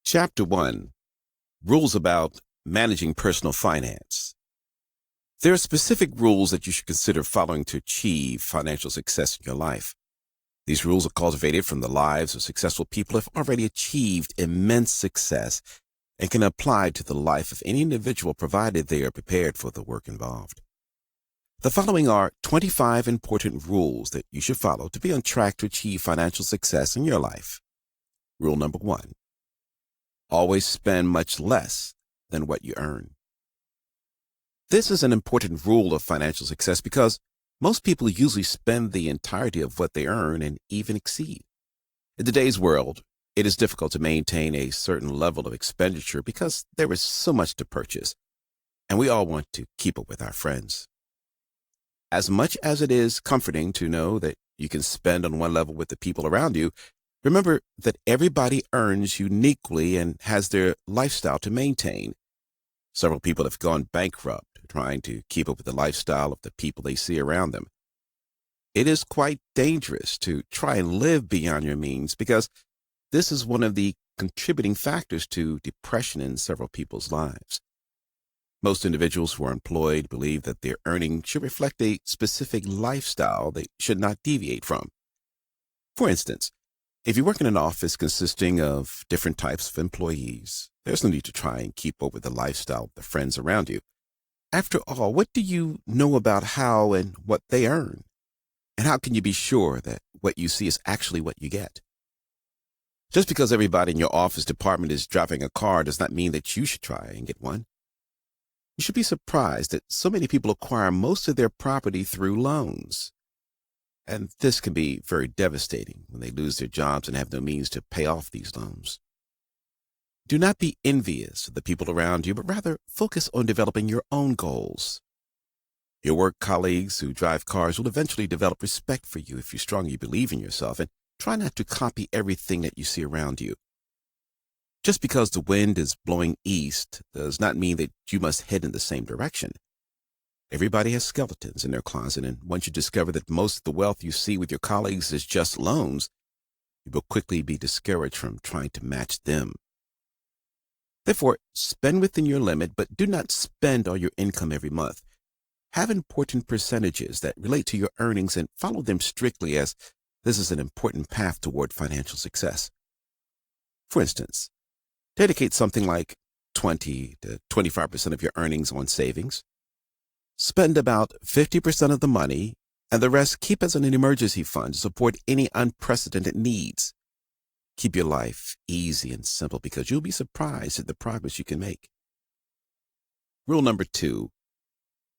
Chapter 1. Rules about managing personal finance. There are specific rules that you should consider following to achieve financial success in your life. These rules are cultivated from the lives of successful people who have already achieved immense success and can apply to the life of any individual provided they are prepared for the work involved. The following are 25 important rules that you should follow to be on track to achieve financial success in your life. Rule number 1. Always spend much less than what you earn. This is an important rule of financial success because most people usually spend the entirety of what they earn and even exceed. In today's world, it is difficult to maintain a certain level of expenditure because there is so much to purchase, and we all want to keep up with our friends. As much as it is comforting to know that you can spend on one level with the people around you, remember that everybody earns uniquely and has their lifestyle to maintain. Several people have gone bankrupt trying to keep up with the lifestyle of the people they see around them. It is quite dangerous to try and live beyond your means because this is one of the contributing factors to depression in several people's lives. Most individuals who are employed believe that their earnings should reflect a specific lifestyle they should not deviate from. For instance, if you work in an office consisting of different types of employees, there's no need to try and keep up with the lifestyle of the friends around you. After all, what do you know about how and what they earn? And how can you be sure that what you see is actually what you get? Just because everybody in your office department is driving a car does not mean that you should try and get one. You should be surprised that so many people acquire most of their property through loans. And this can be very devastating when they lose their jobs and have no means to pay off these loans. Do not be envious of the people around you, but rather focus on developing your own goals. Your work colleagues who drive cars will eventually develop respect for you if you strongly believe in yourself, and try not to copy everything that you see around you. Just because the wind is blowing east does not mean that you must head in the same direction. Everybody has skeletons in their closet, and once you discover that most of the wealth you see with your colleagues is just loans, you will quickly be discouraged from trying to match them. Therefore, spend within your limit, but do not spend all your income every month. Have important percentages that relate to your earnings and follow them strictly, as this is an important path toward financial success. For instance, dedicate something like 20 to 25% of your earnings on savings. Spend about 50% of the money, and the rest keep as an emergency fund to support any unprecedented needs. Keep your life easy and simple because you'll be surprised at the progress you can make. Rule number 2,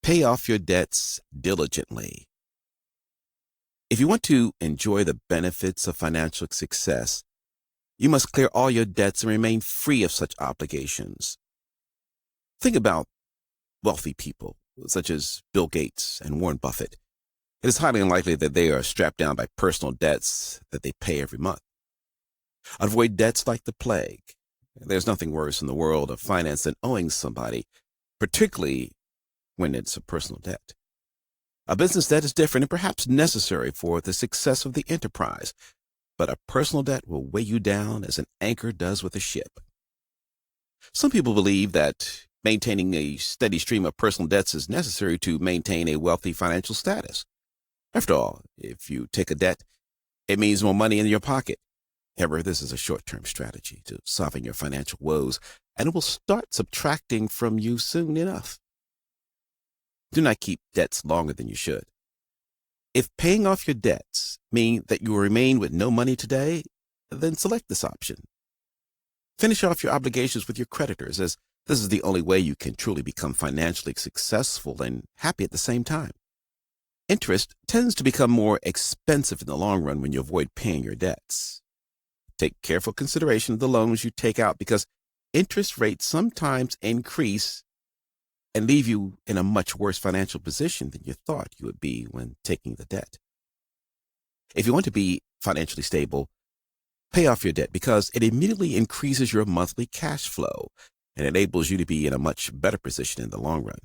pay off your debts diligently. If you want to enjoy the benefits of financial success, you must clear all your debts and remain free of such obligations. Think about wealthy people, such as Bill Gates and Warren Buffett. It is highly unlikely that they are strapped down by personal debts that they pay every month. Avoid debts like the plague. There's nothing worse in the world of finance than owing somebody, particularly when it's a personal debt. A business debt is different and perhaps necessary for the success of the enterprise, but a personal debt will weigh you down as an anchor does with a ship. Some people believe that maintaining a steady stream of personal debts is necessary to maintain a wealthy financial status. After all, if you take a debt, it means more money in your pocket. However, this is a short-term strategy to solving your financial woes, and it will start subtracting from you soon enough. Do not keep debts longer than you should. If paying off your debts mean that you will remain with no money today, then select this option. Finish off your obligations with your creditors, as this is the only way you can truly become financially successful and happy at the same time. Interest tends to become more expensive in the long run when you avoid paying your debts. Take careful consideration of the loans you take out because interest rates sometimes increase and leave you in a much worse financial position than you thought you would be when taking the debt. If you want to be financially stable, pay off your debt because it immediately increases your monthly cash flow and enables you to be in a much better position in the long run.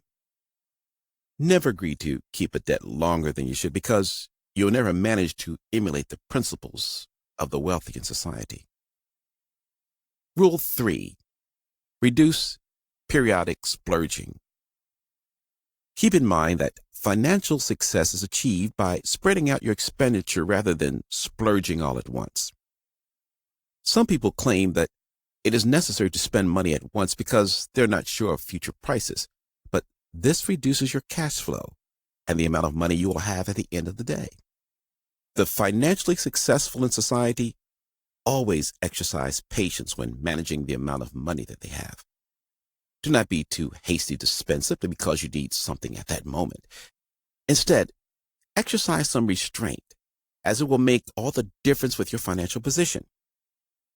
Never agree to keep a debt longer than you should because you'll never manage to emulate the principles of the wealthy in society. Rule 3. Reduce periodic splurging. Keep in mind that financial success is achieved by spreading out your expenditure rather than splurging all at once. Some people claim that it is necessary to spend money at once because they're not sure of future prices, but this reduces your cash flow and the amount of money you will have at the end of the day. The financially successful in society always exercise patience when managing the amount of money that they have. Do not be too hasty to spend simply because you need something at that moment. Instead, exercise some restraint, as it will make all the difference with your financial position.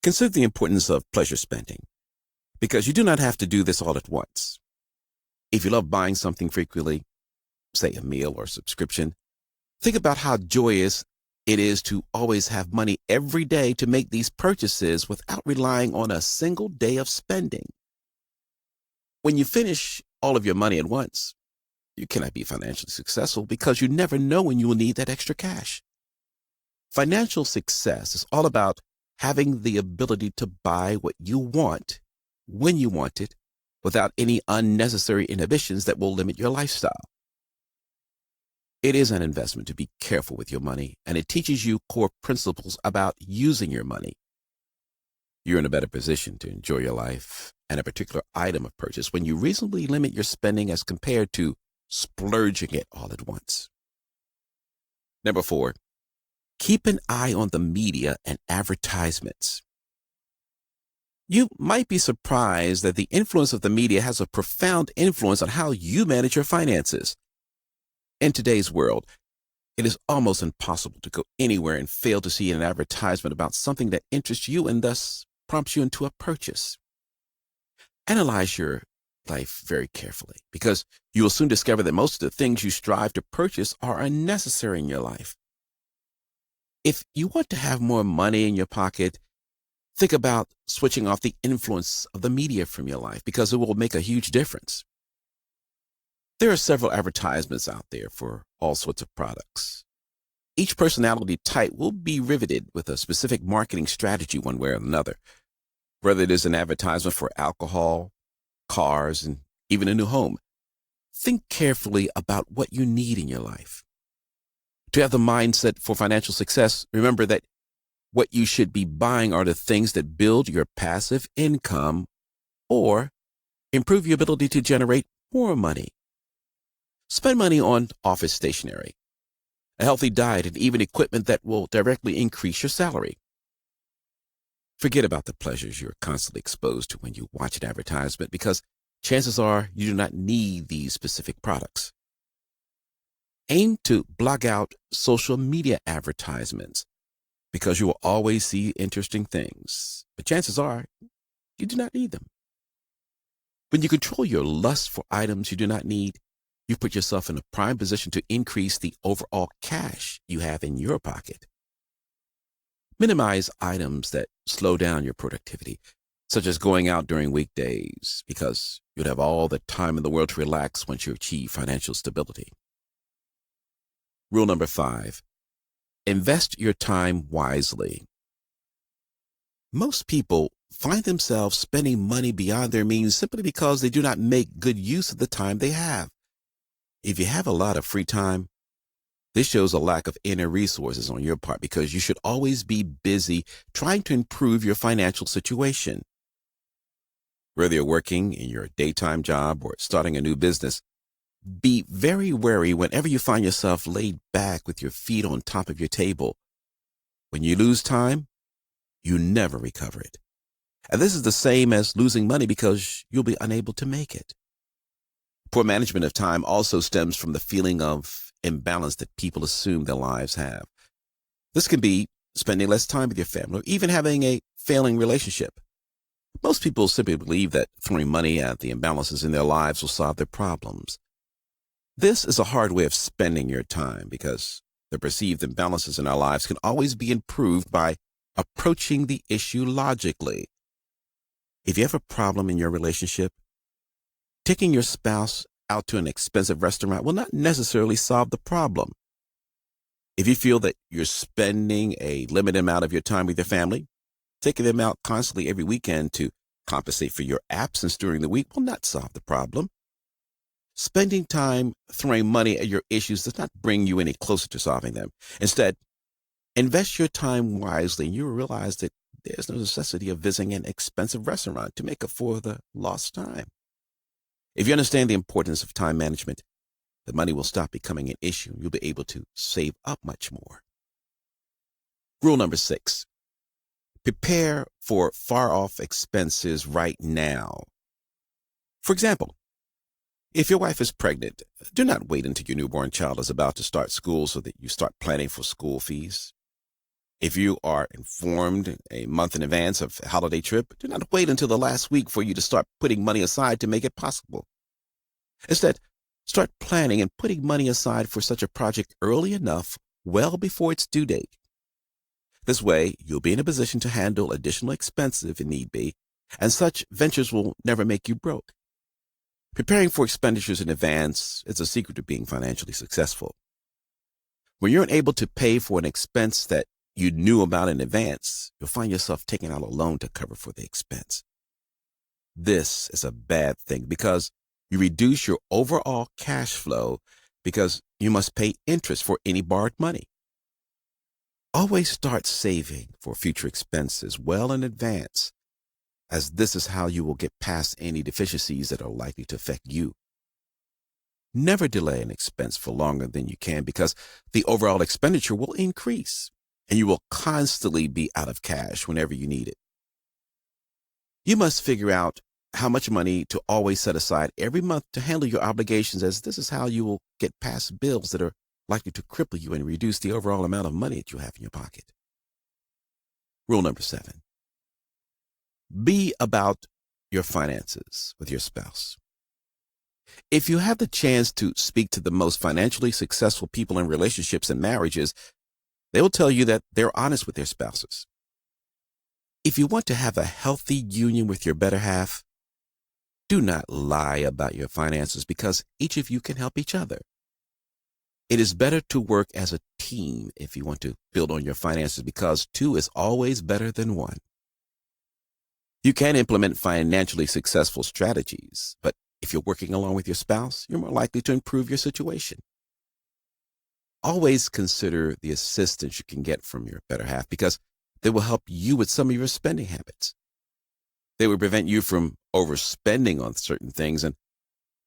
Consider the importance of pleasure spending, because you do not have to do this all at once. If you love buying something frequently, say a meal or subscription, think about how joyous it is to always have money every day to make these purchases without relying on a single day of spending. When you finish all of your money at once, you cannot be financially successful because you never know when you will need that extra cash. Financial success is all about having the ability to buy what you want, when you want it, without any unnecessary inhibitions that will limit your lifestyle. It is an investment to be careful with your money, and it teaches you core principles about using your money. You're in a better position to enjoy your life and a particular item of purchase when you reasonably limit your spending as compared to splurging it all at once. Number 4, keep an eye on the media and advertisements. You might be surprised that the influence of the media has a profound influence on how you manage your finances. In today's world, it is almost impossible to go anywhere and fail to see an advertisement about something that interests you and thus prompts you into a purchase. Analyze your life very carefully, because you will soon discover that most of the things you strive to purchase are unnecessary in your life. If you want to have more money in your pocket, think about switching off the influence of the media from your life, because it will make a huge difference. There are several advertisements out there for all sorts of products. Each personality type will be riveted with a specific marketing strategy one way or another, whether it is an advertisement for alcohol, cars, and even a new home. Think carefully about what you need in your life. To have the mindset for financial success, remember that what you should be buying are the things that build your passive income or improve your ability to generate more money. Spend money on office stationery, a healthy diet, and even equipment that will directly increase your salary. Forget about the pleasures you're constantly exposed to when you watch an advertisement, because chances are you do not need these specific products. Aim to block out social media advertisements, because you will always see interesting things, but chances are you do not need them. When you control your lust for items you do not need, you put yourself in a prime position to increase the overall cash you have in your pocket. Minimize items that slow down your productivity, such as going out during weekdays, because you'll have all the time in the world to relax once you achieve financial stability. Rule number 5, invest your time wisely. Most people find themselves spending money beyond their means simply because they do not make good use of the time they have. If you have a lot of free time, this shows a lack of inner resources on your part, because you should always be busy trying to improve your financial situation. Whether you're working in your daytime job or starting a new business, be very wary whenever you find yourself laid back with your feet on top of your table. When you lose time, you never recover it. And this is the same as losing money, because you'll be unable to make it. Poor management of time also stems from the feeling of imbalance that people assume their lives have. This can be spending less time with your family, or even having a failing relationship. Most people simply believe that throwing money at the imbalances in their lives will solve their problems. This is a hard way of spending your time, because the perceived imbalances in our lives can always be improved by approaching the issue logically. If you have a problem in your relationship, taking your spouse out to an expensive restaurant will not necessarily solve the problem. If you feel that you're spending a limited amount of your time with your family, Taking them out constantly every weekend to compensate for your absence during the week will not solve the problem. Spending time throwing money at your issues does not bring you any closer to solving them. Instead, invest your time wisely and you will realize that there's no necessity of visiting an expensive restaurant to make up for the lost time. If you understand the importance of time management, the money will stop becoming an issue and you'll be able to save up much more. Rule number 6, prepare for far-off expenses right now. For example, if your wife is pregnant, do not wait until your newborn child is about to start school so that you start planning for school fees. If you are informed a month in advance of a holiday trip, do not wait until the last week for you to start putting money aside to make it possible. Instead, start planning and putting money aside for such a project early enough, well before its due date. This way, you'll be in a position to handle additional expenses if need be, and such ventures will never make you broke. Preparing for expenditures in advance is a secret to being financially successful. When you're unable to pay for an expense that you knew about in advance, you'll find yourself taking out a loan to cover for the expense. This is a bad thing because you reduce your overall cash flow because you must pay interest for any borrowed money. Always start saving for future expenses well in advance, as this is how you will get past any deficiencies that are likely to affect you. Never delay an expense for longer than you can because the overall expenditure will increase and you will constantly be out of cash whenever you need it. You must figure out how much money to always set aside every month to handle your obligations, as this is how you will get past bills that are likely to cripple you and reduce the overall amount of money that you have in your pocket. Rule number 7. Be about your finances with your spouse. If you have the chance to speak to the most financially successful people in relationships and marriages, they will tell you that they're honest with their spouses. If you want to have a healthy union with your better half, do not lie about your finances because each of you can help each other. It is better to work as a team if you want to build on your finances because 2 is always better than 1. You can implement financially successful strategies, but if you're working along with your spouse, you're more likely to improve your situation. Always consider the assistance you can get from your better half because they will help you with some of your spending habits. They will prevent you from overspending on certain things and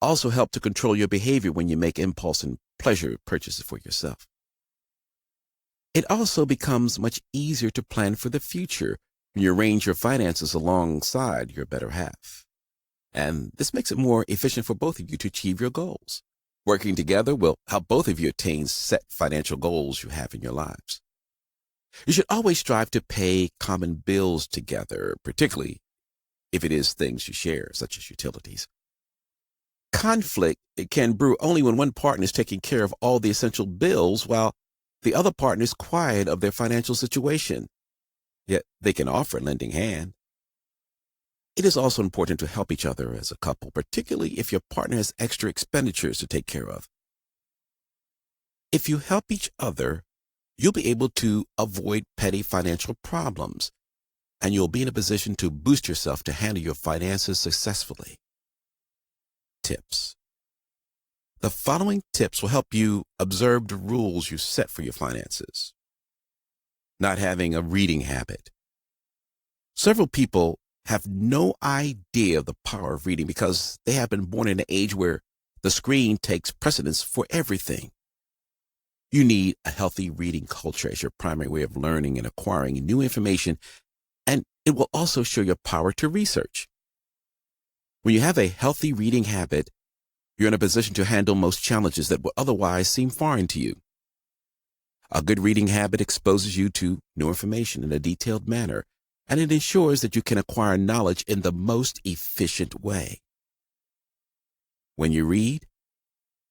also help to control your behavior when you make impulse and pleasure purchases for yourself. It also becomes much easier to plan for the future when you arrange your finances alongside your better half. And this makes it more efficient for both of you to achieve your goals. Working together will help both of you attain set financial goals you have in your lives. You should always strive to pay common bills together, particularly if it is things you share, such as utilities. Conflict can brew only when one partner is taking care of all the essential bills while the other partner is quiet of their financial situation. Yet they can offer a lending hand. It is also important to help each other as a couple, particularly if your partner has extra expenditures to take care of. If you help each other, you'll be able to avoid petty financial problems, and you'll be in a position to boost yourself to handle your finances successfully. Tips. The following tips will help you observe the rules you set for your finances. Not having a reading habit. Several people have no idea of the power of reading because they have been born in an age where the screen takes precedence for everything. You need a healthy reading culture as your primary way of learning and acquiring new information, and it will also show your power to research. When you have a healthy reading habit, you're in a position to handle most challenges that would otherwise seem foreign to you. A good reading habit exposes you to new information in a detailed manner, and it ensures that you can acquire knowledge in the most efficient way. When you read,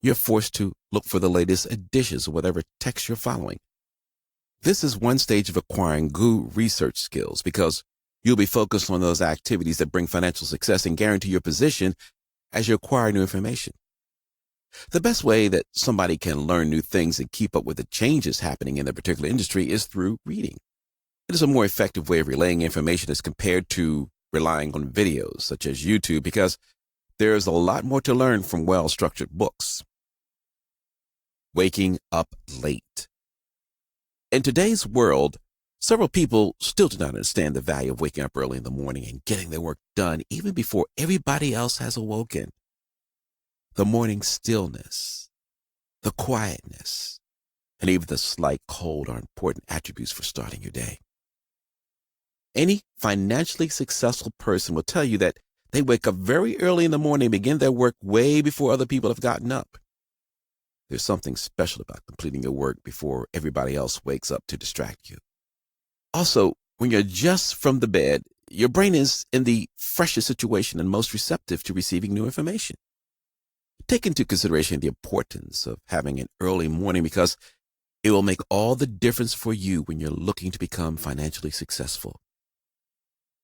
you're forced to look for the latest editions of whatever text you're following. This is one stage of acquiring good research skills because you'll be focused on those activities that bring financial success and guarantee your position as you acquire new information. The best way that somebody can learn new things and keep up with the changes happening in their particular industry is through reading. It is a more effective way of relaying information as compared to relying on videos such as YouTube because there's a lot more to learn from well-structured books. Waking up late. In today's world, several people still do not understand the value of waking up early in the morning and getting their work done even before everybody else has awoken. The morning stillness, the quietness, and even the slight cold are important attributes for starting your day. Any financially successful person will tell you that they wake up very early in the morning and begin their work way before other people have gotten up. There's something special about completing your work before everybody else wakes up to distract you. Also, when you're just from the bed, your brain is in the freshest situation and most receptive to receiving new information. Take into consideration the importance of having an early morning because it will make all the difference for you when you're looking to become financially successful.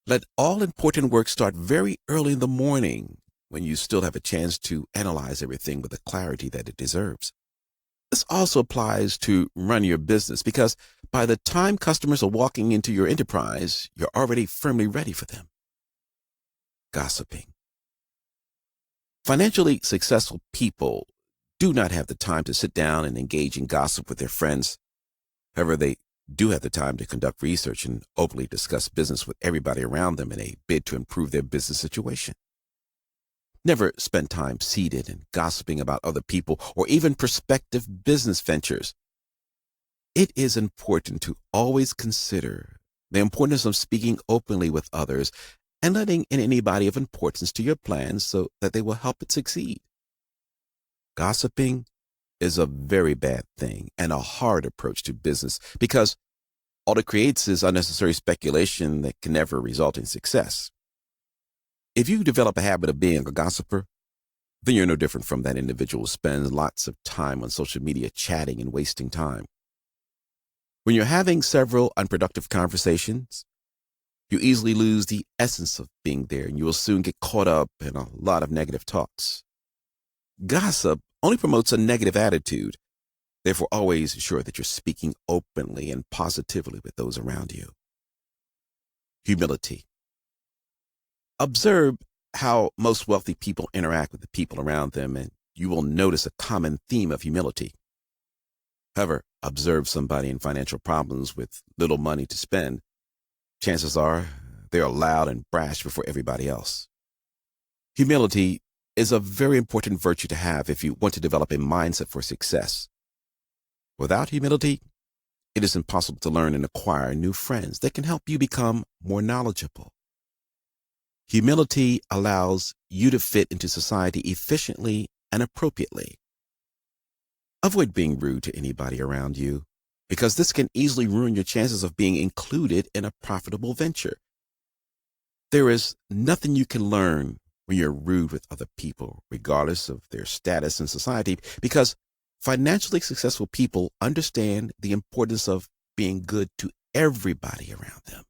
Let all important work start very early in the morning when you still have a chance to analyze everything with the clarity that it deserves. This also applies to run your business because by the time customers are walking into your enterprise, you're already firmly ready for them. Gossiping. Financially successful people do not have the time to sit down and engage in gossip with their friends. However, they do have the time to conduct research and openly discuss business with everybody around them in a bid to improve their business situation. Never spend time seated and gossiping about other people or even prospective business ventures. It is important to always consider the importance of speaking openly with others and letting in anybody of importance to your plans so that they will help it succeed. Gossiping is a very bad thing and a hard approach to business because all it creates is unnecessary speculation that can never result in success. If you develop a habit of being a gossiper, then you're no different from that individual who spends lots of time on social media chatting and wasting time. When you're having several unproductive conversations, you easily lose the essence of being there and you will soon get caught up in a lot of negative talks. Gossip only promotes a negative attitude. Therefore, always ensure that you're speaking openly and positively with those around you. Humility. Observe how most wealthy people interact with the people around them, and you will notice a common theme of humility. However, observe somebody in financial problems with little money to spend. Chances are they are loud and brash before everybody else. Humility is a very important virtue to have if you want to develop a mindset for success. Without humility, it is impossible to learn and acquire new friends that can help you become more knowledgeable. Humility allows you to fit into society efficiently and appropriately. Avoid being rude to anybody around you because this can easily ruin your chances of being included in a profitable venture. There is nothing you can learn when you're rude with other people, regardless of their status in society, because financially successful people understand the importance of being good to everybody around them.